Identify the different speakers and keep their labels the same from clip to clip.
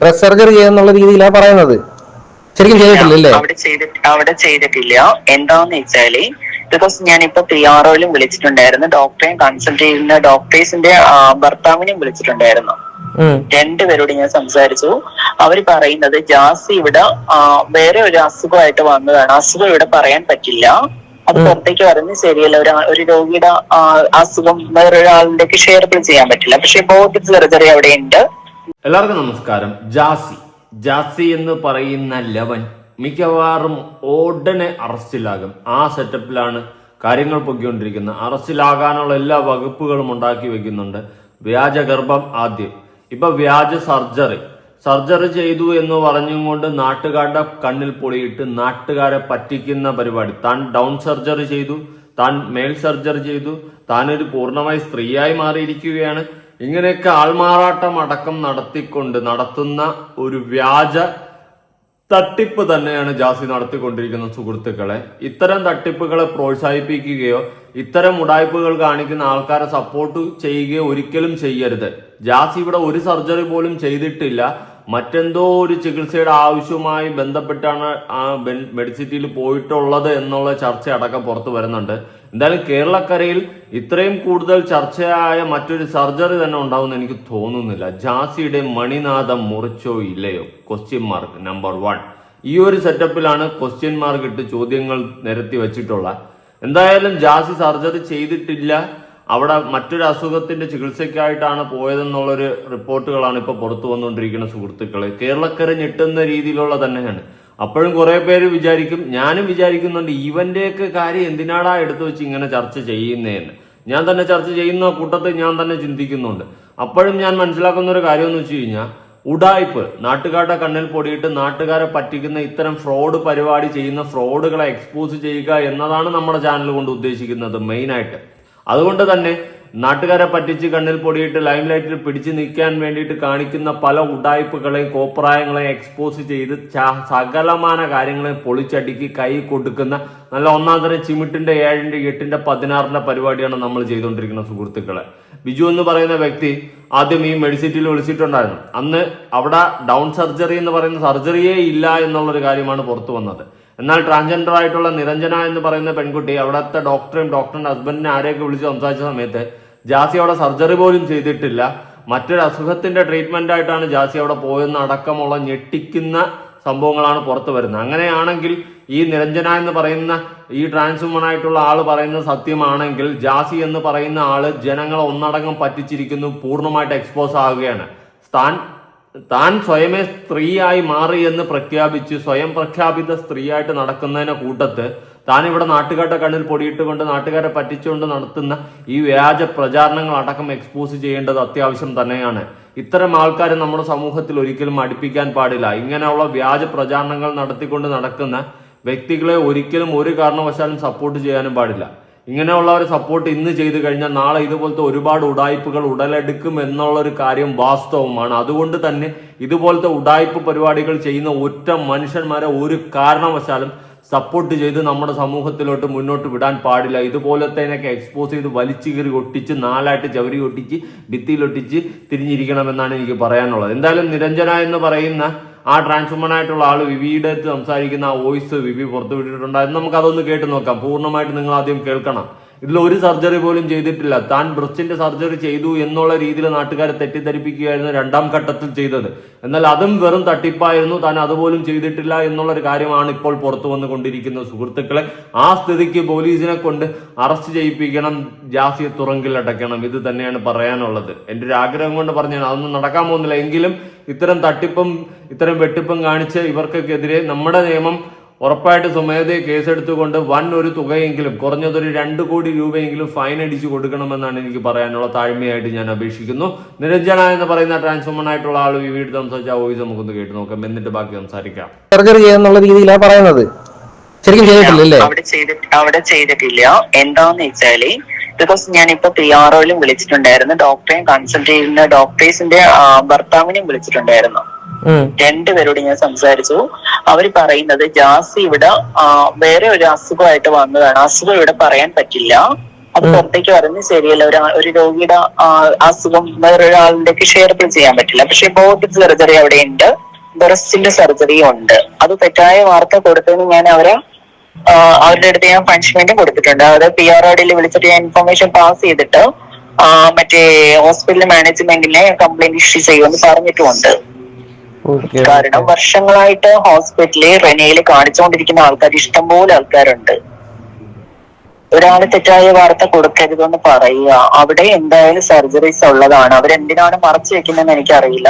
Speaker 1: Breast surgery ചെയ്യുന്നുള്ള രീതിയിലാണ് പറയുന്നത്. ശരിക്കും ചെയ്തിട്ടില്ലല്ലേ?
Speaker 2: അവിടെ ചെയ്തിട്ടില്ല. എന്താന്ന് വെച്ചാല് ബിക്കോസ് ഞാനിപ്പോ PROയിലും വിളിച്ചിട്ടുണ്ടായിരുന്നു, ഡോക്ടറെയും കൺസൾട്ട് ചെയ്യുന്ന ഡോക്ടേഴ്സിന്റെ ഭർത്താവിനെയും വിളിച്ചിട്ടുണ്ടായിരുന്നു. രണ്ടുപേരോട് ഞാൻ സംസാരിച്ചു. അവര് പറയുന്നത് ജാസി ഇവിടെ വേറെ ഒരു അസുഖമായിട്ട് വന്നതാണ്, അസുഖം ഇവിടെ പറയാൻ പറ്റില്ല, അത് പുറത്തേക്ക് പറയുന്നത് ശരിയല്ല, ഒരു രോഗിയുടെ അസുഖം വേറൊരാളിന്റെ ഷെയറബിൾ ചെയ്യാൻ പറ്റില്ല, പക്ഷെ ബോത്ത് സർജറി അവിടെ ഉണ്ട്.
Speaker 3: എല്ലാവർക്കും നമസ്കാരം. ജാസി എന്ന് പറയുന്ന ലവൻ മിക്കവാറും ഉടനെ അറസ്റ്റിലാകും. ആ സെറ്റപ്പിലാണ് കാര്യങ്ങൾ പൊയ്ക്കൊണ്ടിരിക്കുന്നത്. അറസ്റ്റിലാകാനുള്ള എല്ലാ വകുപ്പുകളും ഉണ്ടാക്കി വെക്കുന്നുണ്ട്. വ്യാജ ഗർഭം ആദ്യം, ഇപ്പൊ വ്യാജ സർജറി ചെയ്തു എന്ന് പറഞ്ഞുകൊണ്ട് നാട്ടുകാരുടെ കണ്ണിൽ പൊളിയിട്ട് നാട്ടുകാരെ പറ്റിക്കുന്ന പരിപാടി. താൻ ഡൗൺ സർജറി ചെയ്തു, താൻ മേൽ സർജറി ചെയ്തു, താനൊരു പൂർണ്ണമായി സ്ത്രീയായി മാറിയിരിക്കുകയാണ്. ഇങ്ങനെയൊക്കെ ആൾമാറാട്ടം അടക്കം നടത്തുന്ന ഒരു വ്യാജ തട്ടിപ്പ് തന്നെയാണ് ജാസി നടത്തിക്കൊണ്ടിരിക്കുന്ന സുഹൃത്തുക്കളെ. ഇത്തരം തട്ടിപ്പുകളെ പ്രോത്സാഹിപ്പിക്കുകയോ ഇത്തരം ഉടായ്പകൾ കാണിക്കുന്ന ആൾക്കാരെ സപ്പോർട്ട് ചെയ്യുകയോ ഒരിക്കലും ചെയ്യരുത്. ജാസി ഇവിടെ ഒരു സർജറി പോലും ചെയ്തിട്ടില്ല. മറ്റെന്തോ ഒരു ചികിത്സയുടെ ആവശ്യവുമായി ബന്ധപ്പെട്ടാണ് ആ മെഡിസിറ്റിയിൽ പോയിട്ടുള്ളത് എന്നുള്ള ചർച്ച അടക്കം പുറത്തു വരുന്നുണ്ട്. എന്തായാലും കേരളക്കരയിൽ ഇത്രയും കൂടുതൽ ചർച്ചയായ മറ്റൊരു സർജറി തന്നെ ഉണ്ടാവുമെന്ന് എനിക്ക് തോന്നുന്നില്ല. ജാസിയുടെ മണിനാഥം മുറിച്ചോ ഇല്ലയോ? Question number 1. ഈ ഒരു സെറ്റപ്പിലാണ് ക്വസ്റ്റ്യൻ മാർക്ക് ഇട്ട് ചോദ്യങ്ങൾ നിരത്തി വെച്ചിട്ടുള്ള. എന്തായാലും ജാസി സർജറി ചെയ്തിട്ടില്ല, അവിടെ മറ്റൊരു അസുഖത്തിന്റെ ചികിത്സയ്ക്കായിട്ടാണ് പോയതെന്നുള്ളൊരു റിപ്പോർട്ടുകളാണ് ഇപ്പൊ പുറത്തു വന്നുകൊണ്ടിരിക്കുന്ന സുഹൃത്തുക്കളെ. കേരളക്കര ഞെട്ടുന്ന രീതിയിലുള്ള തന്നെയാണ്. അപ്പോഴും കുറെ പേര് വിചാരിക്കും, ഞാനും വിചാരിക്കുന്നുണ്ട്, ഇവന്റെയൊക്കെ കാര്യം എന്തിനാടാ എടുത്തു വെച്ച് ഇങ്ങനെ ചർച്ച ചെയ്യുന്നതെന്ന്. ഞാൻ തന്നെ ചർച്ച ചെയ്യുന്ന കൂട്ടത്തിൽ ഞാൻ തന്നെ ചിന്തിക്കുന്നുണ്ട്. അപ്പോഴും ഞാൻ മനസ്സിലാക്കുന്ന ഒരു കാര്യം എന്ന് വെച്ച് കഴിഞ്ഞാൽ, ഉടായ്പ്, നാട്ടുകാരുടെ കണ്ണിൽ പൊടിയിട്ട് നാട്ടുകാരെ പറ്റിക്കുന്ന ഇത്തരം ഫ്രോഡ് പരിപാടി ചെയ്യുന്ന ഫ്രോഡുകളെ എക്സ്പോസ് ചെയ്യുക എന്നതാണ് നമ്മുടെ ചാനൽ കൊണ്ട് ഉദ്ദേശിക്കുന്നത് മെയിനായിട്ട്. അതുകൊണ്ട് തന്നെ നാട്ടുകാരെ പറ്റിച്ച് കണ്ണിൽ പൊടിയിട്ട് ലൈം ലൈറ്റിൽ പിടിച്ചു നിൽക്കാൻ വേണ്ടിയിട്ട് കാണിക്കുന്ന പല ഉടായ്പകളെയും കോപ്രായങ്ങളെയും എക്സ്പോസ് ചെയ്ത് സകലമാന കാര്യങ്ങളെ പൊളിച്ചടുക്കി കൈ കൊടുക്കുന്ന നല്ല ഒന്നാന്തരം ചിമിട്ടിന്റെ 7ന്റെ 8ന്റെ 16ന്റെ പരിപാടിയാണ് നമ്മൾ ചെയ്തുകൊണ്ടിരിക്കുന്ന സുഹൃത്തുക്കളെ. ബിജു എന്ന് പറയുന്ന വ്യക്തി ആദ്യം ഈ മെഡിസിറ്റിയിൽ വിളിച്ചിട്ടുണ്ടായിരുന്നു. അന്ന് അവിടെ ഡൗൺ സർജറി എന്ന് പറയുന്ന സർജറിയേ ഇല്ല എന്നുള്ളൊരു കാര്യമാണ് പുറത്തു വന്നത്. എന്നാൽ ട്രാൻസ്ജെൻഡർ ആയിട്ടുള്ള നിരഞ്ജന എന്ന് പറയുന്ന പെൺകുട്ടി അവിടുത്തെ ഡോക്ടറുടെ ഹസ്ബൻഡിനെ ആരെയൊക്കെ വിളിച്ച് സംസാരിച്ച സമയത്ത് ജാസി അവിടെ സർജറി പോലും ചെയ്തിട്ടില്ല, മറ്റൊരു അസുഖത്തിന്റെ ട്രീറ്റ്മെന്റ് ആയിട്ടാണ് ജാസി അവിടെ പോയെന്ന് അടക്കമുള്ള ഞെട്ടിക്കുന്ന സംഭവങ്ങളാണ് പുറത്തു വരുന്നത്. അങ്ങനെയാണെങ്കിൽ ഈ നിരഞ്ജന എന്ന് പറയുന്ന ഈ ട്രാൻസ്വുമൺ ആയിട്ടുള്ള ആള് പറയുന്നത് സത്യമാണെങ്കിൽ, ജാസി എന്ന് പറയുന്ന ആള് ജനങ്ങളെ ഒന്നടങ്കം പറ്റിച്ചിരിക്കുന്നു, പൂർണ്ണമായിട്ട് എക്സ്പോസ് ആവുകയാണ്. താൻ സ്വയമേ സ്ത്രീയായി മാറി എന്ന് പ്രഖ്യാപിച്ച് സ്വയം പ്രഖ്യാപിത സ്ത്രീയായിട്ട് നടക്കുന്നതിനെ കൂട്ടത്ത് താൻ ഇവിടെ നാട്ടുകാരുടെ കണ്ണിൽ പൊടിയിട്ടുകൊണ്ട് നാട്ടുകാരെ പറ്റിച്ചുകൊണ്ട് നടത്തുന്ന ഈ വ്യാജ പ്രചാരണങ്ങൾ അടക്കം എക്സ്പോസ് ചെയ്യേണ്ടത് അത്യാവശ്യം തന്നെയാണ്. ഇത്തരം ആൾക്കാരെ നമ്മുടെ സമൂഹത്തിൽ ഒരിക്കലും അടുപ്പിക്കാൻ പാടില്ല. ഇങ്ങനെയുള്ള വ്യാജ പ്രചാരണങ്ങൾ നടത്തിക്കൊണ്ട് നടക്കുന്ന വ്യക്തികളെ ഒരിക്കലും ഒരു കാരണവശാലും സപ്പോർട്ട് ചെയ്യാനും പാടില്ല. ഇങ്ങനെയുള്ളവരെ സപ്പോർട്ട് ഇന്ന് ചെയ്തു കഴിഞ്ഞാൽ നാളെ ഇതുപോലത്തെ ഒരുപാട് ഉടായ്പകൾ ഉടലെടുക്കും എന്നുള്ളൊരു കാര്യം വാസ്തവമാണ്. അതുകൊണ്ട് തന്നെ ഇതുപോലത്തെ ഉടായ്പ പരിപാടികൾ ചെയ്യുന്ന ഒറ്റ മനുഷ്യന്മാരെ ഒരു കാരണവശാലും സപ്പോർട്ട് ചെയ്ത് നമ്മുടെ സമൂഹത്തിലോട്ട് മുന്നോട്ട് വിടാൻ പാടില്ല. ഇതുപോലത്തേനൊക്കെ എക്സ്പോസ് ചെയ്ത് വലിച്ചു കീറി ഒട്ടിച്ച് നാലായിട്ട് ചവരി ഒട്ടിച്ച് ഭിത്തിയിലൊട്ടിച്ച് തിരിഞ്ഞിരിക്കണമെന്നാണ് എനിക്ക് പറയാനുള്ളത്. എന്തായാലും നിരഞ്ജന എന്ന് പറയുന്ന ആ ട്രാൻസ്വുമൺ ആയിട്ടുള്ള ആള് വിവിയുടെ അടുത്ത് സംസാരിക്കുന്ന ആ വോയിസ് വിവി പുറത്തു വിട്ടിട്ടുണ്ടായിരുന്നു. നമുക്ക് അതൊന്ന് കേട്ട് നോക്കാം. പൂർണ്ണമായിട്ട് നിങ്ങൾ ആദ്യം കേൾക്കണം. ഇതിൽ ഒരു സർജറി പോലും ചെയ്തിട്ടില്ല. താൻ ബ്രസ്റ്റിന്റെ സർജറി ചെയ്തു എന്നുള്ള രീതിയിൽ നാട്ടുകാരെ തെറ്റിദ്ധരിപ്പിക്കുകയായിരുന്നു 2ാം ഘട്ടത്തിൽ ചെയ്തത്. എന്നാൽ അതും വെറും തട്ടിപ്പായിരുന്നു. താൻ അതുപോലും ചെയ്തിട്ടില്ല എന്നുള്ളൊരു കാര്യമാണ് ഇപ്പോൾ പുറത്തു വന്നുകൊണ്ടിരിക്കുന്ന സുഹൃത്തുക്കളെ. ആ സ്ഥിതിക്ക് പോലീസിനെ കൊണ്ട് അറസ്റ്റ് ചെയ്യിപ്പിക്കണം, ജാസിയെ തുറങ്കിൽ അടയ്ക്കണം. ഇത് തന്നെയാണ് പറയാനുള്ളത്. എൻ്റെ ഒരു ആഗ്രഹം കൊണ്ട് പറഞ്ഞാണ്, അതൊന്നും നടക്കാൻ പോകുന്നില്ല. എങ്കിലും ഇത്തരം തട്ടിപ്പും ഇത്തരം വെട്ടിപ്പും കാണിച്ച് ഇവർക്കെതിരെ നമ്മുടെ നിയമം ഉറപ്പായിട്ട് സ്വമേധയെ കേസെടുത്തുകൊണ്ട് ഒരു തുകയെങ്കിലും, കുറഞ്ഞതൊരു 2 കോടി രൂപയെങ്കിലും ഫൈൻ അടിച്ചു കൊടുക്കണമെന്നാണ് എനിക്ക് പറയാനുള്ള. താഴ്മയായിട്ട് ഞാൻ അപേക്ഷിക്കുന്നു. നിരഞ്ജന എന്ന് പറയുന്ന ട്രാൻസ്വുമൺ ആയിട്ടുള്ള ആൾ വീട്ടിൽ സംസാരിച്ച വോയിസ് നമുക്കൊന്ന് കേട്ട് നോക്കാം, എന്നിട്ട് ബാക്കി സംസാരിക്കാം.
Speaker 1: സർജറി ചെയ്യുന്നുള്ള രീതിയിലാണ് പറയുന്നത്. ശരിക്കും ചെയ്തിട്ടില്ലല്ലേ?
Speaker 2: അവിടെ ചെയ്തിട്ടില്ല. എന്താന്ന് വെച്ചാല് ബിക്കോസ് ഞാനിപ്പോ PROയിലും വിളിച്ചിട്ടുണ്ടായിരുന്നു, ഡോക്ടറെയും കൺസൾട്ട് ചെയ്യുന്ന ഡോക്ടേഴ്സിന്റെ ഭർത്താവിനെയും വിളിച്ചിട്ടുണ്ടായിരുന്നു. രണ്ടുപേരോട് ഞാൻ സംസാരിച്ചു. അവര് പറയുന്നത് ജാസി ഇവിടെ വേറെ ഒരു അസുഖമായിട്ട് വന്നതാണ്, അസുഖം ഇവിടെ പറയാൻ പറ്റില്ല, അത് പുറത്തേക്ക് പറയുന്നത് ശരിയല്ല. ഒരു രോഗിയുടെ അസുഖം വേറൊരാളിലേക്ക് ഷെയർ ചെയ്യാൻ പറ്റില്ല. പക്ഷെ ബോത്ത് സർജറി അവിടെ ഉണ്ട്, ബ്രസ്റ്റിന്റെ സർജറിയും ഉണ്ട്. അത് തെറ്റായ വാർത്ത കൊടുത്തതിന് ഞാൻ അവരുടെ അടുത്ത് ഞാൻ പണിഷ്മെന്റ് കൊടുത്തിട്ടുണ്ട്. അതായത് PROD വിളിച്ചിട്ട് ഞാൻ ഇൻഫർമേഷൻ പാസ് ചെയ്തിട്ട് മറ്റേ ഹോസ്പിറ്റൽ മാനേജ്മെന്റിനെ കംപ്ലൈന്റ് ഇഷ്യൂ ചെയ്യുമെന്ന് പറഞ്ഞിട്ടുമുണ്ട്. കാരണം വർഷങ്ങളായിട്ട് ഹോസ്പിറ്റലിൽ റെനയിൽ കാണിച്ചുകൊണ്ടിരിക്കുന്ന ആൾക്കാർ, ഇഷ്ടംപോലെ ആൾക്കാരുണ്ട്. ഒരാള് തെറ്റായ വാർത്ത കൊടുക്കരുതെന്ന് പറയുക. അവിടെ എന്തായാലും സർജറീസ് ഉള്ളതാണ്. അവരെന്തിനാണ് മറച്ചു വെക്കുന്നതെന്ന് എനിക്കറിയില്ല.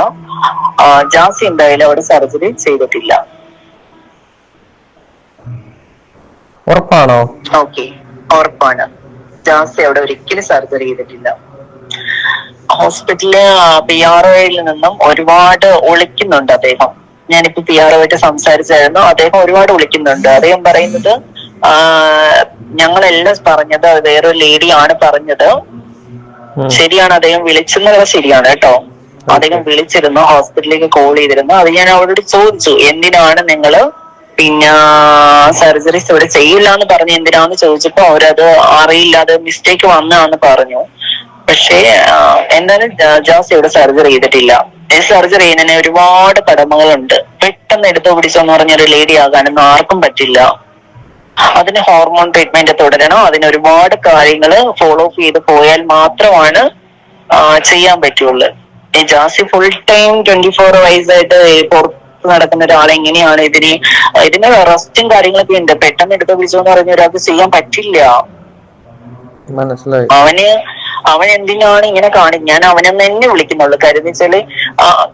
Speaker 2: ജാസി എന്തായാലും അവിടെ സർജറി ചെയ്തിട്ടില്ല.
Speaker 1: ഉറപ്പാണോ?
Speaker 2: ഓക്കെ, ഉറപ്പാണ്. ജാസി അവിടെ ഒരിക്കലും സർജറി ചെയ്തിട്ടില്ല. ഹോസ്പിറ്റലില് PROയിൽ നിന്നും ഒരുപാട് ഒളിക്കുന്നുണ്ട് അദ്ദേഹം. ഞാനിപ്പോ PRO ആയിട്ട് സംസാരിച്ചായിരുന്നു. അദ്ദേഹം ഒരുപാട് ഒളിക്കുന്നുണ്ട്. അദ്ദേഹം പറയുന്നത് ഞങ്ങളെല്ലാം പറഞ്ഞത് വേറൊരു ലേഡിയാണ് പറഞ്ഞത്. ശരിയാണ്, അദ്ദേഹം വിളിച്ചെന്നുള്ളത് ശരിയാണ് കേട്ടോ. അദ്ദേഹം വിളിച്ചിരുന്നു, ഹോസ്പിറ്റലിലേക്ക് കോൾ ചെയ്തിരുന്നു. അത് ഞാൻ അവരോട് ചോദിച്ചു, എന്തിനാണ് നിങ്ങള് സർജറീസ് ഇവിടെ ചെയ്യില്ല എന്ന് പറഞ്ഞു, എന്തിനാന്ന് ചോദിച്ചപ്പോ അവരത് അറിയില്ല, അത് മിസ്റ്റേക്ക് വന്നാന്ന് പറഞ്ഞു. പക്ഷേ എന്തായാലും ജാസി ഇവിടെ സർജറി ചെയ്തിട്ടില്ല. സർജറി ചെയ്യുന്നതിന് ഒരുപാട് കടമകളുണ്ട്. പെട്ടെന്ന് എടുത്തു പിടിച്ചെന്ന് പറഞ്ഞൊരു ലേഡി ആകാനൊന്നും ആർക്കും പറ്റില്ല. അതിന് ഹോർമോൺ ട്രീറ്റ്മെന്റ് തുടരണം. അതിന് ഒരുപാട് കാര്യങ്ങൾ ഫോളോ അപ്പ് ചെയ്ത് പോയാൽ മാത്രമാണ് ചെയ്യാൻ പറ്റുള്ളൂ. ഈ ജാസി ഫുൾ ടൈം 24 വയസ്സായിട്ട് പുറത്ത് നടക്കുന്ന ഒരാളെങ്ങനെയാണ് ഇതിന് റെസ്റ്റും കാര്യങ്ങളൊക്കെ ഉണ്ട്. പെട്ടെന്ന് എടുത്തു പിടിച്ചെന്ന് പറഞ്ഞ ഒരാൾക്ക് ചെയ്യാൻ പറ്റില്ല. അവൻ എന്തിനാണ് ഇങ്ങനെ ഞാൻ അവനെന്ന് തന്നെ വിളിക്കുന്നുള്ളൂ. കാര്യം വെച്ചാല്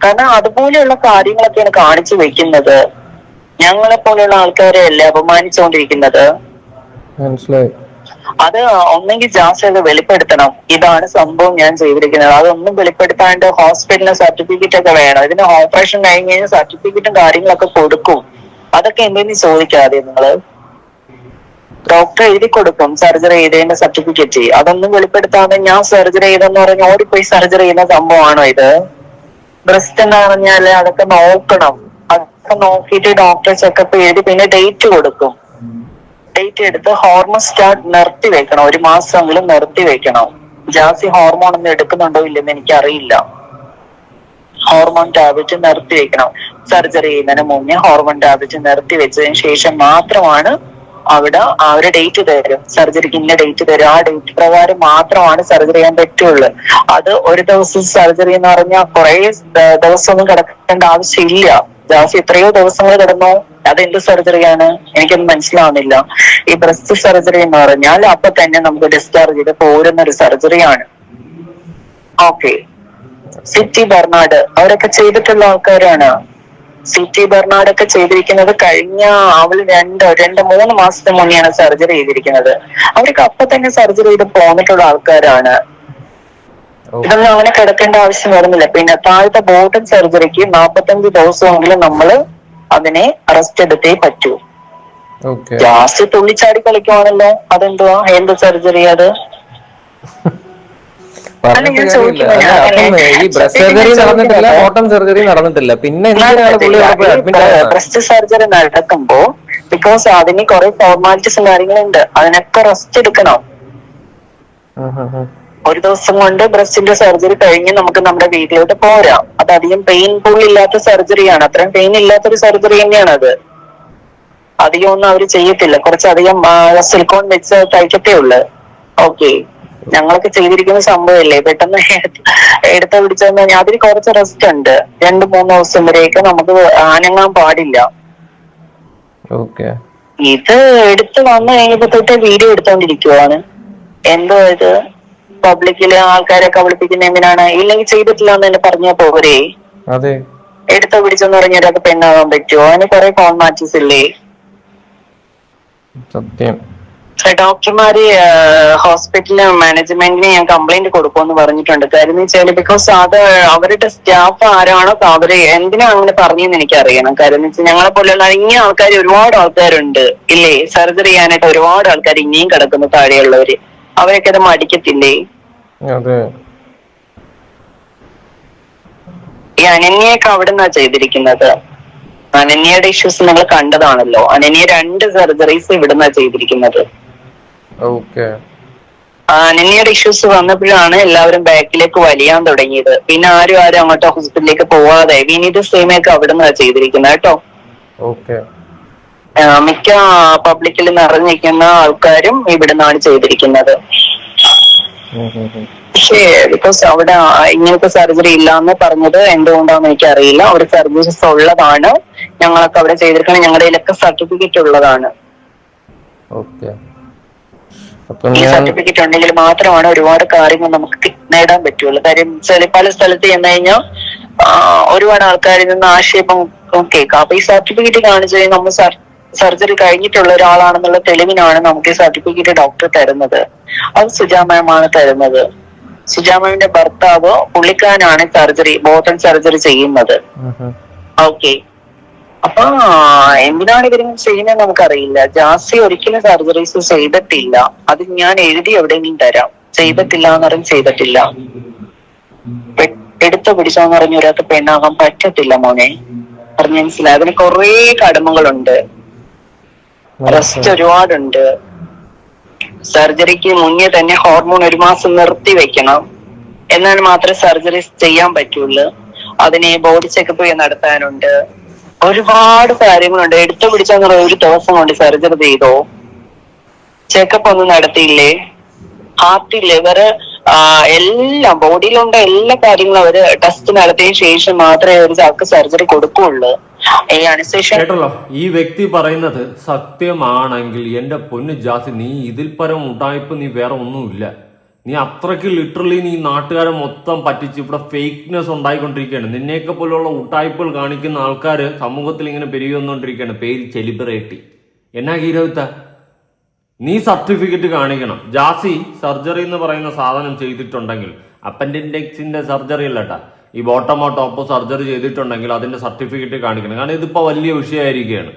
Speaker 2: കാരണം അതുപോലെയുള്ള കാര്യങ്ങളൊക്കെയാണ് കാണിച്ചു വെക്കുന്നത്. ഞങ്ങളെ പോലെയുള്ള ആൾക്കാരെ അല്ലേ അപമാനിച്ചുകൊണ്ടിരിക്കുന്നത്. അത് ഒന്നെങ്കിൽ ജാസി അത് വെളിപ്പെടുത്തണം, ഇതാണ് സംഭവം ഞാൻ ചെയ്തിരിക്കുന്നത്. അതൊന്നും വെളിപ്പെടുത്താണ്ട് ഹോസ്പിറ്റലിന് സർട്ടിഫിക്കറ്റ് ഒക്കെ വേണം. ഇതിന് ഓപ്പറേഷൻ കഴിഞ്ഞ് കഴിഞ്ഞാൽ സർട്ടിഫിക്കറ്റും കാര്യങ്ങളൊക്കെ കൊടുക്കും. അതൊക്കെ എന്തെന്ന് ചോദിക്കാതെ നിങ്ങള് ഡോക്ടർ എഴുതി കൊടുക്കും സർജറി ചെയ്തതിന്റെ സർട്ടിഫിക്കറ്റ്. അതൊന്നും വെളിപ്പെടുത്താതെ ഞാൻ സർജറി ചെയ്തെന്ന് പറഞ്ഞ് ഓടിപ്പോയി സർജറി ചെയ്യുന്ന സംഭവമാണോ ഇത്? ബ്രസ്റ്റ് എന്ന് പറഞ്ഞാല് അതൊക്കെ നോക്കണം. അതൊക്കെ നോക്കിയിട്ട് ഡോക്ടർ ചെക്കപ്പ് ചെയ്ത് പിന്നെ ഡേറ്റ് കൊടുക്കും. ഡേറ്റ് എടുത്ത് ഹോർമോൺ സ്റ്റാർട്ട് നിർത്തി വെക്കണം. 1 മാസമെങ്കിലും നിർത്തി വെക്കണം. ജാസി ഹോർമോൺ ഒന്നും എടുക്കുന്നുണ്ടോ ഇല്ലെന്ന് എനിക്കറിയില്ല. ഹോർമോൺ ടാബ്ലറ്റ് നിർത്തി വെക്കണം. സർജറി ചെയ്യുന്നതിന് മുന്നേ ഹോർമോൺ ടാബ്ലറ്റ് നിർത്തി വെച്ചതിന് ശേഷം മാത്രമാണ് അവിടെ അവര് ഡേറ്റ് തരും. സർജറിക്ക് ഇന്ന ഡേറ്റ് തരും. ആ ഡേറ്റ് പ്രകാരം മാത്രമാണ് സർജറി ചെയ്യാൻ പറ്റുള്ളൂ. അത് ഒരു ദിവസം സർജറി എന്ന് പറഞ്ഞാൽ കുറെ ദിവസമൊന്നും കിടക്കേണ്ട ആവശ്യമില്ല. ജാസി എത്രയോ ദിവസങ്ങൾ കിടന്നു. അതെന്ത് സർജറിയാണ് എനിക്കൊന്നും മനസ്സിലാവുന്നില്ല. ഈ ബ്രസ്റ്റ് സർജറി എന്ന് പറഞ്ഞാൽ അപ്പൊ തന്നെ നമുക്ക് ഡിസ്ചാർജ് ചെയ്ത് പോരുന്ന ഒരു സർജറിയാണ്. ഓക്കെ, സിറ്റി ബെർണാഡ് അവരൊക്കെ ചെയ്തിട്ടുള്ള ആൾക്കാരാണ്. സിറ്റി ബെർണാഡ് ഒക്കെ ചെയ്തിരിക്കുന്നത് കഴിഞ്ഞ അവള് 2-3 മാസത്തിന് മുന്നെയാണ് സർജറി ചെയ്തിരിക്കുന്നത്. അവർക്ക് അപ്പൊ തന്നെ സർജറി ചെയ്ത് പോന്നിട്ടുള്ള ആൾക്കാരാണ്. ഇതൊന്നും അങ്ങനെ കിടക്കേണ്ട ആവശ്യം വരുന്നില്ല. പിന്നെ താഴത്തെ ബോട്ടം സർജറിക്ക് 45 ദിവസമെങ്കിലും നമ്മള് അതിനെ റെസ്റ്റ് എടുത്തേ പറ്റൂ. ജാസ്തി തുള്ളിച്ചാടി കളിക്കുവാണല്ലോ. അതെന്തുവാ, എന്ത് സർജറി അത്? ബ്രസ്റ്റ് സർജറി നടക്കുമ്പോ ബിക്കോസ് അതിന് കുറെ ഫോർമാലിറ്റീസും കാര്യങ്ങളുണ്ട്. അതിനൊക്കെ റെസ്റ്റ് എടുക്കണം. 1 ദിവസം കൊണ്ട് ബ്രസ്റ്റിന്റെ സർജറി കഴിഞ്ഞ് നമുക്ക് നമ്മുടെ വീട്ടിലോട്ട് പോരാം. അത് അധികം പെയിൻഫുൾ ഇല്ലാത്ത സർജറിയാണ്. അത്രയും പെയിൻ ഇല്ലാത്തൊരു സർജറി തന്നെയാണ് അത്. അധികം ഒന്നും അവര് ചെയ്യത്തില്ല. കുറച്ചധികം സിലിക്കോൺ വെച്ച് തയ്ക്കത്തേ ഉള്ളു. ഓക്കെ, ഞങ്ങളൊക്കെ ചെയ്തിരിക്കുന്ന സംഭവമല്ലേ. പെട്ടെന്ന് എടുത്ത പിടിച്ചെന്ന് പറഞ്ഞാൽ അതിന് കുറച്ച് റെസ്റ്റ് ഉണ്ട്. 2-3 ദിവസം വരെയൊക്കെ നമുക്ക് അനങ്ങാൻ പാടില്ല. ഇത് എടുത്ത് വന്നു കഴിഞ്ഞപ്പോ തൊട്ടേ വീഡിയോ എടുത്തോണ്ടിരിക്കുവാണ്. എന്തോ ഇത് പബ്ലിക്കില് ആൾക്കാരൊക്കെ വിളിപ്പിക്കുന്ന എന്തിനാണ്? ഇല്ലെങ്കിൽ ചെയ്തിട്ടില്ല എന്ന് തന്നെ പറഞ്ഞാ പോരെ. എടുത്ത പിടിച്ചെന്ന് പറഞ്ഞവരൊക്കെ പെണ്ണാകാൻ പറ്റുമോ? അതിന് കുറെ ഫോർമാലിറ്റീസ് ഇല്ലേ?
Speaker 1: സത്യം.
Speaker 2: ഡോക്ടർമാര് ഹോസ്പിറ്റലിലെ മാനേജ്മെന്റിന് ഞാൻ കംപ്ലൈന്റ് കൊടുക്കുമെന്ന് പറഞ്ഞിട്ടുണ്ട്. കാര്യം എന്ന് വെച്ചാൽ ബിക്കോസ് അത് അവരുടെ സ്റ്റാഫ് ആരാണോ അവര് എന്തിനാ അങ്ങനെ പറഞ്ഞെന്ന് എനിക്കറിയണം. കാര്യം എന്ന് വെച്ചാൽ ഞങ്ങളെ പോലെയുള്ള ഇങ്ങനെ ആൾക്കാർ ഒരുപാട് ആൾക്കാരുണ്ട് ഇല്ലേ, സർജറി ചെയ്യാനായിട്ട് ഒരുപാട് ആൾക്കാർ ഇനിയും കിടക്കുന്നു താഴെയുള്ളവര്. അവരൊക്കെ അത് മടിക്കത്തില്ലേ? ഈ അനന്യൊക്കെ അവിടെ നിന്നാ ചെയ്തിരിക്കുന്നത്. അനന്യയുടെ ഇഷ്യൂസ് നിങ്ങൾ കണ്ടതാണല്ലോ. അനന്യ 2 സർജറീസ് ഇവിടുന്നാ ചെയ്തിരിക്കുന്നത്. നിന്നയുടെ ഇഷ്യൂസ് വന്നപ്പോഴാണ് എല്ലാവരും ബാക്കിലേക്ക് വലിയാൻ തുടങ്ങിയത്. പിന്നെ ആരും അങ്ങോട്ട് ഹോസ്പിറ്റലിലേക്ക് പോവാതെ വിനീത് സേമയൊക്കെ അവിടെ നിന്നാണ് ചെയ്തിരിക്കുന്നത് കേട്ടോ. മിക്ക പബ്ലിക്കിൽ നിറഞ്ഞിരിക്കുന്ന ആൾക്കാരും ഇവിടെ നിന്നാണ് ചെയ്തിരിക്കുന്നത്. പക്ഷേ ബിക്കോസ് അവിടെ ഇങ്ങനത്തെ സർജറി ഇല്ലാന്ന് പറഞ്ഞത് എന്തുകൊണ്ടാന്ന് എനിക്ക് അറിയില്ല. അവിടെ സർജറീസ് ഉള്ളതാണ്, ഞങ്ങളൊക്കെ അവിടെ ചെയ്തിരിക്കണം, ഞങ്ങളുടെ കയ്യിലൊക്കെ സർട്ടിഫിക്കറ്റ് ഉള്ളതാണ്. ഈ സർട്ടിഫിക്കറ്റ് ഉണ്ടെങ്കിൽ മാത്രമാണ് ഒരുപാട് കാര്യങ്ങൾ നമുക്ക് നേടാൻ പറ്റുള്ളൂ. കാര്യം പല സ്ഥലത്ത് ചെന്ന് കഴിഞ്ഞാൽ ഒരുപാട് ആൾക്കാരിൽ നിന്ന് ആക്ഷേപം കേൾക്കാം. അപ്പൊ ഈ സർട്ടിഫിക്കറ്റ് കാണിച്ചു കഴിഞ്ഞാൽ നമ്മൾ സർജറി കഴിഞ്ഞിട്ടുള്ള ഒരാളാണെന്നുള്ള തെളിവിനാണ് നമുക്ക് ഈ സർട്ടിഫിക്കറ്റ് ഡോക്ടർ തരുന്നത്. അത് സുജാ മാമാണ് തരുന്നത്. സുജാ മാമിന്റെ ഭർത്താവ് പുള്ളിക്കാരനാണ് ബോട്ടം സർജറി ചെയ്യുന്നത്. ഓക്കെ, അപ്പൊ എന്തിനാണ് ഇവരിങ്ങനെ ചെയ്യുന്നത് നമുക്കറിയില്ല. ജാസി ഒരിക്കലും സർജറീസ് ചെയ്തിട്ടില്ല. അത് ഞാൻ എഴുതി എവിടെയെങ്കിലും തരാം. ചെയ്തിട്ടില്ല എന്ന് പറഞ്ഞ് ചെയ്തിട്ടില്ല. എടുത്തു പിടിച്ചോന്ന് പറഞ്ഞ ഒരാൾക്ക് പെണ്ണാകാൻ പറ്റത്തില്ല മോനെ, പറഞ്ഞ് മനസ്സിലായി. അതിന് കുറെ കടമകളുണ്ട്, റെസ്റ്റ് ഒരുപാടുണ്ട്. സർജറിക്ക് മുന്നേ തന്നെ ഹോർമോൺ 1 മാസം നിർത്തി വെക്കണം, എന്നാൽ മാത്രമേ സർജറി ചെയ്യാൻ പറ്റുള്ളൂ. അതിന് ബോഡി ചെക്കപ്പ് നടത്താനുണ്ട്, ഒരുപാട് കാര്യങ്ങളുണ്ട്. എടുത്തു പിടിച്ചാൽ ഒരു ദിവസം കൊണ്ട് സർജറി ചെയ്തോ? ചെക്കപ്പ് ഒന്നും നടത്തിയില്ലേ? ഹാർട്ട്, ലിവർ, എല്ലാം ബോഡിയിലുണ്ട എല്ലാ കാര്യങ്ങളും അവര് ടെസ്റ്റ് നടത്തിയതിനു ശേഷം മാത്രമേ ഒരു ചാക്ക് സർജറി കൊടുക്കുള്ളൂ. ഈ അനസ്തേഷ്യ
Speaker 3: കേട്ടല്ലോ, ഈ വ്യക്തി പറയുന്നത് സത്യമാണെങ്കിൽ എന്റെ പൊന്നു ജാസി, നീ ഇതിൽ പരം ഉടായ്പ നീ വേറെ ഒന്നുമില്ല. നീ അത്രയ്ക്ക് ലിറ്ററലി നീ നാട്ടുകാരെ മൊത്തം പറ്റിച്ച് ഇവിടെ ഫേക്ക്നെസ് ഉണ്ടായിക്കൊണ്ടിരിക്കുകയാണ്. നിന്നെയൊക്കെ പോലുള്ള ഉട്ടായ്പകൾ കാണിക്കുന്ന ആൾക്കാർ സമൂഹത്തിൽ ഇങ്ങനെ പെരുകി വന്നുകൊണ്ടിരിക്കുകയാണ്. പേര് സെലിബ്രിറ്റി. എന്നാ ഹീരോയിത്ത? നീ സർട്ടിഫിക്കറ്റ് കാണിക്കണം. ജാസി സർജറി എന്ന് പറയുന്ന സാധനം ചെയ്തിട്ടുണ്ടെങ്കിൽ, അപ്പൻഡിക്സിന്റെ സർജറി അല്ലട്ടാ, ഈ ബോട്ടമോ ടോപ്പോ സർജറി ചെയ്തിട്ടുണ്ടെങ്കിൽ അതിന്റെ സർട്ടിഫിക്കറ്റ് കാണിക്കണം. കാരണം ഇതിപ്പോ വലിയ വിഷയമായിരിക്കുകയാണ്.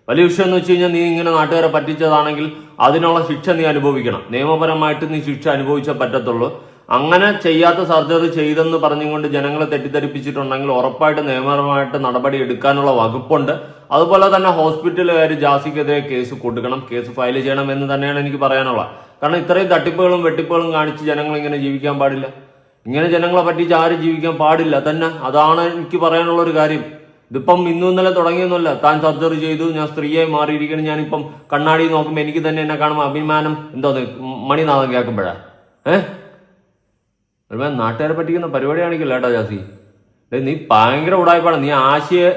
Speaker 3: വലിയ വിഷയം എന്ന് വെച്ച് കഴിഞ്ഞാൽ നീ ഇങ്ങനെ നാട്ടുകാരെ പറ്റിച്ചതാണെങ്കിൽ അതിനുള്ള ശിക്ഷ നീ അനുഭവിക്കണം. നിയമപരമായിട്ട് നീ ശിക്ഷ അനുഭവിച്ചേ പറ്റത്തുള്ളൂ. അങ്ങനെ ചെയ്യാത്ത സർജറി ചെയ്തെന്ന് പറഞ്ഞുകൊണ്ട് ജനങ്ങളെ തെറ്റിദ്ധരിപ്പിച്ചിട്ടുണ്ടെങ്കിൽ ഉറപ്പായിട്ട് നിയമപരമായിട്ട് നടപടി എടുക്കാനുള്ള വകുപ്പുണ്ട്. അതുപോലെ തന്നെ ഹോസ്പിറ്റലുകാർ ജാസിക്കെതിരെ കേസ് കൊടുക്കണം, കേസ് ഫയൽ ചെയ്യണം എന്ന് തന്നെയാണ് എനിക്ക് പറയാനുള്ളത്. കാരണം ഇത്രയും തട്ടിപ്പുകളും വെട്ടിപ്പുകളും കാണിച്ച് ജനങ്ങൾ ഇങ്ങനെ ജീവിക്കാൻ പാടില്ല. ഇങ്ങനെ ജനങ്ങളെ പറ്റിച്ച് ആരും ജീവിക്കാൻ പാടില്ല തന്നെ. അതാണ് എനിക്ക് പറയാനുള്ള ഒരു കാര്യം. ഇതിപ്പം ഇന്നും ഇന്നലെ തുടങ്ങിയൊന്നുമല്ല. താൻ സർജറി ചെയ്തു, ഞാൻ സ്ത്രീയായി മാറിയിരിക്കണം, ഞാനിപ്പം കണ്ണാടി നോക്കുമ്പോൾ എനിക്ക് തന്നെ എന്നെ കാണുമ്പോൾ അഭിമാനം എന്തോന്ന് മണിനാഥം കേൾക്കുമ്പോഴാ. നാട്ടുകാരെ പറ്റിക്കുന്ന പരിപാടി കാണിക്കില്ല കേട്ടോ ജാസി. നീ ഭയങ്കര ഉടായ്പാണ്. നീ ആശയെ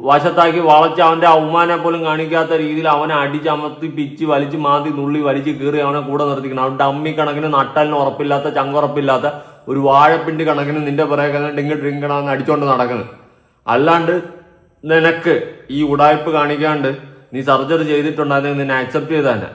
Speaker 3: വശത്താക്കി വളച്ച് അവന്റെ അവമാനെ പോലും കാണിക്കാത്ത രീതിയിൽ അവനെ അടിച്ചമർത്തി പിച്ച് വലിച്ച് മാന്തി നുള്ളി വലിച്ച് കീറി അവനെ കൂടെ നിർത്തിക്കണം. അവന്റെ അമ്മി കണക്കിന് നട്ടലിന് ഉറപ്പില്ലാത്ത ചങ്കുറപ്പില്ലാത്ത ഒരു വാഴപ്പിണ്ടി കണക്കിന് നിന്റെ പിറകെ ഡിങ്കണമെന്ന് അടിച്ചോണ്ട് നടക്കുന്നത്. അല്ലാണ്ട് നിനക്ക് ഈ ഉടായ്പ് കാണിക്കാണ്ട് നീ സർജറി ചെയ്തിട്ടുണ്ടായിരുന്നെങ്കിൽ നിന്നെ അക്സെപ്റ്റ് ചെയ്ത് തന്നെ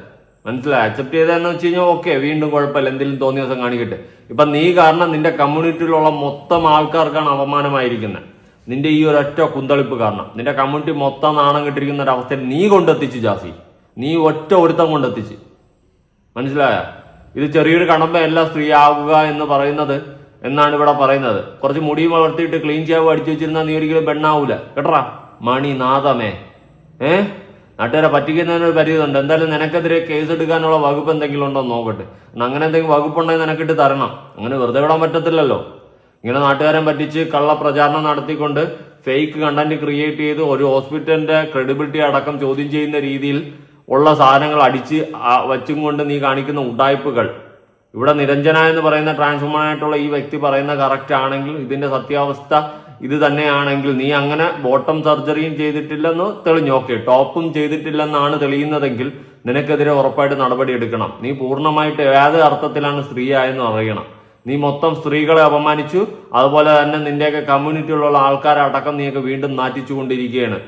Speaker 3: മനസ്സിലായി. അക്സെപ്റ്റ് ചെയ്തതെന്ന് വെച്ച് കഴിഞ്ഞാൽ ഓക്കെ, വീണ്ടും കുഴപ്പമില്ല, എന്തെങ്കിലും തോന്നിയ ദിവസം കാണിക്കട്ടെ. ഇപ്പം നീ കാരണം നിന്റെ കമ്മ്യൂണിറ്റിയിലുള്ള മൊത്തം ആൾക്കാർക്കാണ് അപമാനമായിരിക്കുന്നത്. നിന്റെ ഈ ഒരൊറ്റ കുന്തളിപ്പ് കാരണം നിന്റെ കമ്മ്യൂണിറ്റി മൊത്തം നാണം കെട്ടിരിക്കുന്ന ഒരവസ്ഥയിൽ നീ കൊണ്ടെത്തിച്ച് ജാസി. നീ ഒറ്റ ഒരുത്തം കൊണ്ടെത്തിച്ച്, മനസ്സിലായ? ഇത് ചെറിയൊരു കടമ്പയല്ല സ്ത്രീ ആകുക എന്ന് പറയുന്നത് എന്നാണ് ഇവിടെ പറയുന്നത്. കുറച്ച് മുടി വളർത്തിയിട്ട് ക്ലീൻ ചെയ്യാവ് അടിച്ചു വെച്ചിരുന്നാൽ നീ ഒരിക്കലും പെണ്ണാവൂല കേട്ടറാ മണിനാഥമേ. നാട്ടുകാരെ പറ്റിക്കുന്നതിനൊരു പരിധിയുണ്ട്. എന്തായാലും നിനക്കെതിരെ കേസ് എടുക്കാനുള്ള വകുപ്പ് എന്തെങ്കിലും ഉണ്ടോ നോക്കട്ടെ. അങ്ങനെ എന്തെങ്കിലും വകുപ്പുണ്ടെങ്കിൽ നിനക്കിട്ട് തരണം. അങ്ങനെ വെറുതെ വിടാൻ പറ്റത്തില്ലല്ലോ. ഇങ്ങനെ നാട്ടുകാരെ പറ്റിച്ച് കള്ള പ്രചാരണം നടത്തിക്കൊണ്ട് ഫേക്ക് കണ്ടന്റ് ക്രിയേറ്റ് ചെയ്ത് ഒരു ഹോസ്പിറ്റലിന്റെ ക്രെഡിബിലിറ്റി അടക്കം ചോദ്യം ചെയ്യുന്ന രീതിയിൽ ഉള്ള സാധനങ്ങൾ അടിച്ച് വച്ചും കൊണ്ട് നീ കാണിക്കുന്ന ഉഡായ്പകൾ ഇവിടെ നിരഞ്ജന എന്ന് പറയുന്ന ട്രാൻസ്ഫോമറായിട്ടുള്ള ഈ വ്യക്തി പറയുന്ന കറക്റ്റ് ആണെങ്കിൽ, ഇതിന്റെ സത്യാവസ്ഥ ഇത് തന്നെയാണെങ്കിൽ, നീ അങ്ങനെ ബോട്ടം സർജറിയും ചെയ്തിട്ടില്ലെന്ന് തെളിഞ്ഞു. ഓക്കെ, ടോപ്പും ചെയ്തിട്ടില്ലെന്നാണ് തെളിയുന്നതെങ്കിൽ നിനക്കെതിരെ ഉറപ്പായിട്ട് നടപടി എടുക്കണം. നീ പൂർണ്ണമായിട്ട് ഏത് അർത്ഥത്തിലാണ് സ്ത്രീ ആയെന്ന് അറിയണം. നീ മൊത്തം സ്ത്രീകളെ അപമാനിച്ചു. അതുപോലെ തന്നെ നിന്റെയൊക്കെ കമ്മ്യൂണിറ്റിയിലുള്ള ആൾക്കാരെ അടക്കം നീയൊക്കെ വീണ്ടും നാറ്റിച്ചു കൊണ്ടിരിക്കുകയാണ്.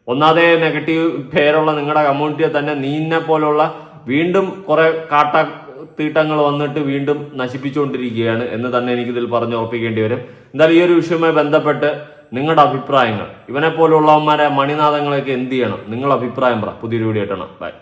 Speaker 3: ഒന്നാമതേ നെഗറ്റീവ് പേരുള്ള നിങ്ങളുടെ കമ്മ്യൂണിറ്റിയെ തന്നെ നീന്നെ പോലുള്ള വീണ്ടും കുറെ തീട്ടങ്ങൾ വന്നിട്ട് വീണ്ടും നശിപ്പിച്ചുകൊണ്ടിരിക്കുകയാണ് എന്ന് തന്നെ എനിക്കിതിൽ പറഞ്ഞുറപ്പിക്കേണ്ടി വരും. എന്തായാലും ഈ ഒരു വിഷയവുമായി ബന്ധപ്പെട്ട് നിങ്ങളുടെ അഭിപ്രായങ്ങൾ, ഇവനെ പോലുള്ളവന്മാരെ മണിനാഥങ്ങളെയൊക്കെ എന്ത് ചെയ്യണം, നിങ്ങളുടെ അഭിപ്രായം പറ. പുതിയൊരു വീഡിയോ ഇട്ടണം. ബൈ.